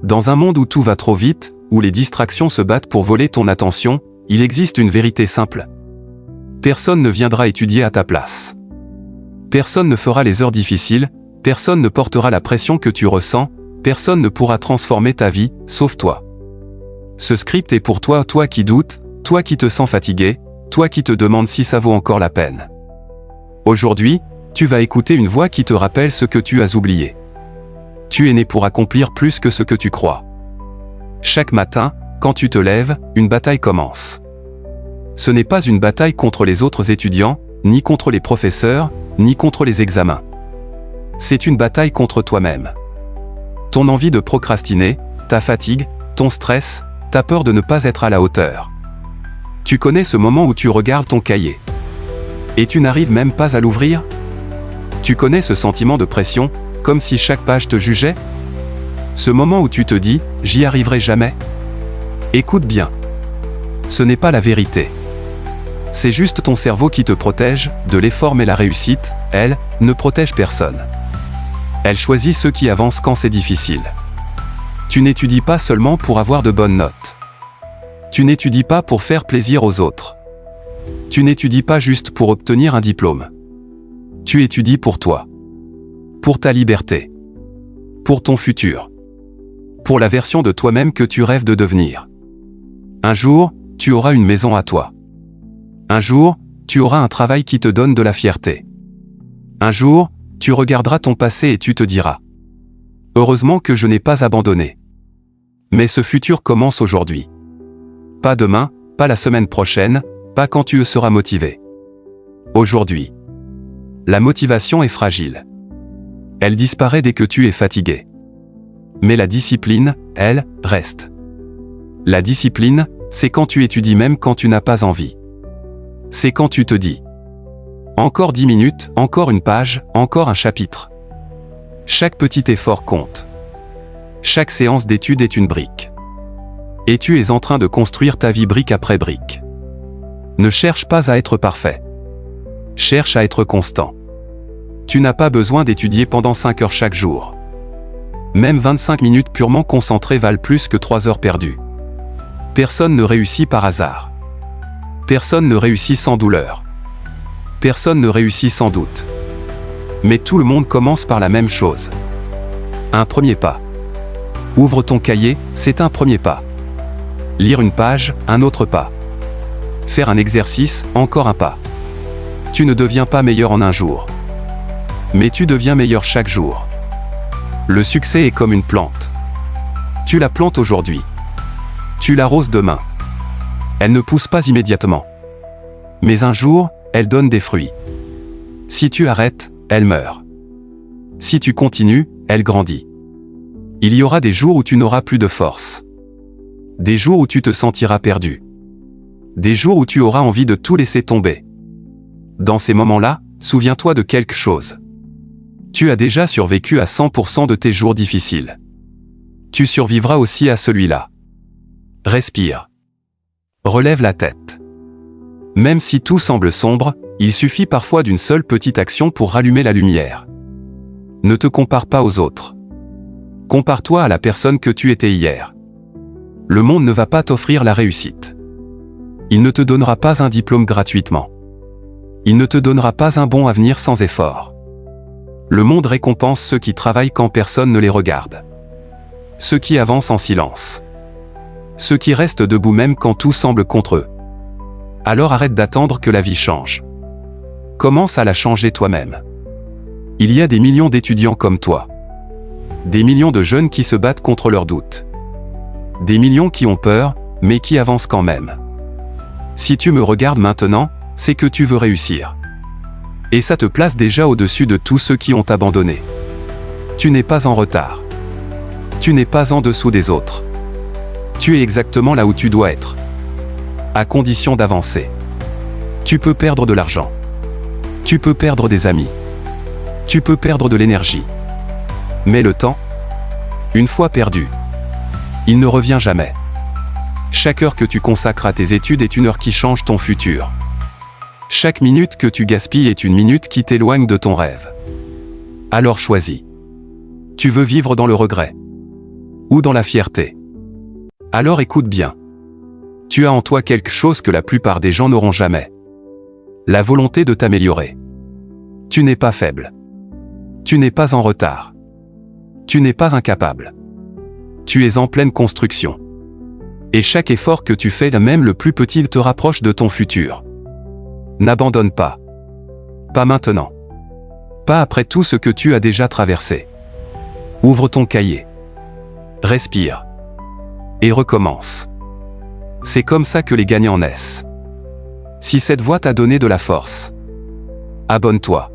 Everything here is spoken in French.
Dans un monde où tout va trop vite, où les distractions se battent pour voler ton attention, il existe une vérité simple. Personne ne viendra étudier à ta place. Personne ne fera les heures difficiles, personne ne portera la pression que tu ressens, personne ne pourra transformer ta vie, sauf toi. Ce script est pour toi, toi qui doutes, toi qui te sens fatigué, toi qui te demandes si ça vaut encore la peine. Aujourd'hui, tu vas écouter une voix qui te rappelle ce que tu as oublié. Tu es né pour accomplir plus que ce que tu crois. Chaque matin, quand tu te lèves, une bataille commence. Ce n'est pas une bataille contre les autres étudiants, ni contre les professeurs, ni contre les examens. C'est une bataille contre toi-même. Ton envie de procrastiner, ta fatigue, ton stress, ta peur de ne pas être à la hauteur. Tu connais ce moment où tu regardes ton cahier. Et tu n'arrives même pas à l'ouvrir? Tu connais ce sentiment de pression, comme si chaque page te jugeait? Ce moment où tu te dis « j'y arriverai jamais ». Écoute bien. Ce n'est pas la vérité. C'est juste ton cerveau qui te protège de l'effort, mais la réussite, elle, ne protège personne. Elle choisit ceux qui avancent quand c'est difficile. Tu n'étudies pas seulement pour avoir de bonnes notes. Tu n'étudies pas pour faire plaisir aux autres. Tu n'étudies pas juste pour obtenir un diplôme. Tu étudies pour toi. Pour ta liberté. Pour ton futur. Pour la version de toi-même que tu rêves de devenir. Un jour, tu auras une maison à toi. Un jour, tu auras un travail qui te donne de la fierté. Un jour, tu regarderas ton passé et tu te diras « Heureusement que je n'ai pas abandonné. » Mais ce futur commence aujourd'hui. Pas demain, pas la semaine prochaine, pas quand tu seras motivé. Aujourd'hui. La motivation est fragile. Elle disparaît dès que tu es fatigué. Mais la discipline, elle, reste. La discipline, c'est quand tu étudies même quand tu n'as pas envie. C'est quand tu te dis « Encore 10 minutes, encore une page, encore un chapitre ». Chaque petit effort compte. Chaque séance d'étude est une brique. Et tu es en train de construire ta vie brique après brique. Ne cherche pas à être parfait. Cherche à être constant. Tu n'as pas besoin d'étudier pendant 5 heures chaque jour. Même 25 minutes purement concentrées valent plus que 3 heures perdues. Personne ne réussit par hasard. Personne ne réussit sans douleur. Personne ne réussit sans doute. Mais tout le monde commence par la même chose. Un premier pas. Ouvre ton cahier, c'est un premier pas. Lire une page, un autre pas. Faire un exercice, encore un pas. Tu ne deviens pas meilleur en un jour. Mais tu deviens meilleur chaque jour. Le succès est comme une plante. Tu la plantes aujourd'hui. Tu l'arroses demain. Elle ne pousse pas immédiatement. Mais un jour, elle donne des fruits. Si tu arrêtes, elle meurt. Si tu continues, elle grandit. Il y aura des jours où tu n'auras plus de force. Des jours où tu te sentiras perdu. Des jours où tu auras envie de tout laisser tomber. Dans ces moments-là, souviens-toi de quelque chose. Tu as déjà survécu à 100% de tes jours difficiles. Tu survivras aussi à celui-là. Respire. Relève la tête. Même si tout semble sombre, il suffit parfois d'une seule petite action pour rallumer la lumière. Ne te compare pas aux autres. Compare-toi à la personne que tu étais hier. Le monde ne va pas t'offrir la réussite. Il ne te donnera pas un diplôme gratuitement. Il ne te donnera pas un bon avenir sans effort. Le monde récompense ceux qui travaillent quand personne ne les regarde. Ceux qui avancent en silence. Ceux qui restent debout même quand tout semble contre eux. Alors arrête d'attendre que la vie change. Commence à la changer toi-même. Il y a des millions d'étudiants comme toi. Des millions de jeunes qui se battent contre leurs doutes. Des millions qui ont peur, mais qui avancent quand même. Si tu me regardes maintenant, c'est que tu veux réussir. Et ça te place déjà au-dessus de tous ceux qui ont abandonné. Tu n'es pas en retard. Tu n'es pas en dessous des autres. Tu es exactement là où tu dois être. À condition d'avancer. Tu peux perdre de l'argent. Tu peux perdre des amis. Tu peux perdre de l'énergie. Mais le temps, une fois perdu, il ne revient jamais. Chaque heure que tu consacres à tes études est une heure qui change ton futur. Chaque minute que tu gaspilles est une minute qui t'éloigne de ton rêve. Alors choisis. Tu veux vivre dans le regret. Ou dans la fierté? Alors écoute bien. Tu as en toi quelque chose que la plupart des gens n'auront jamais. La volonté de t'améliorer. Tu n'es pas faible. Tu n'es pas en retard. Tu n'es pas incapable. Tu es en pleine construction. Et chaque effort que tu fais, même le plus petit, te rapproche de ton futur. N'abandonne pas. Pas maintenant. Pas après tout ce que tu as déjà traversé. Ouvre ton cahier. Respire. Et recommence. C'est comme ça que les gagnants naissent. Si cette voix t'a donné de la force, abonne-toi.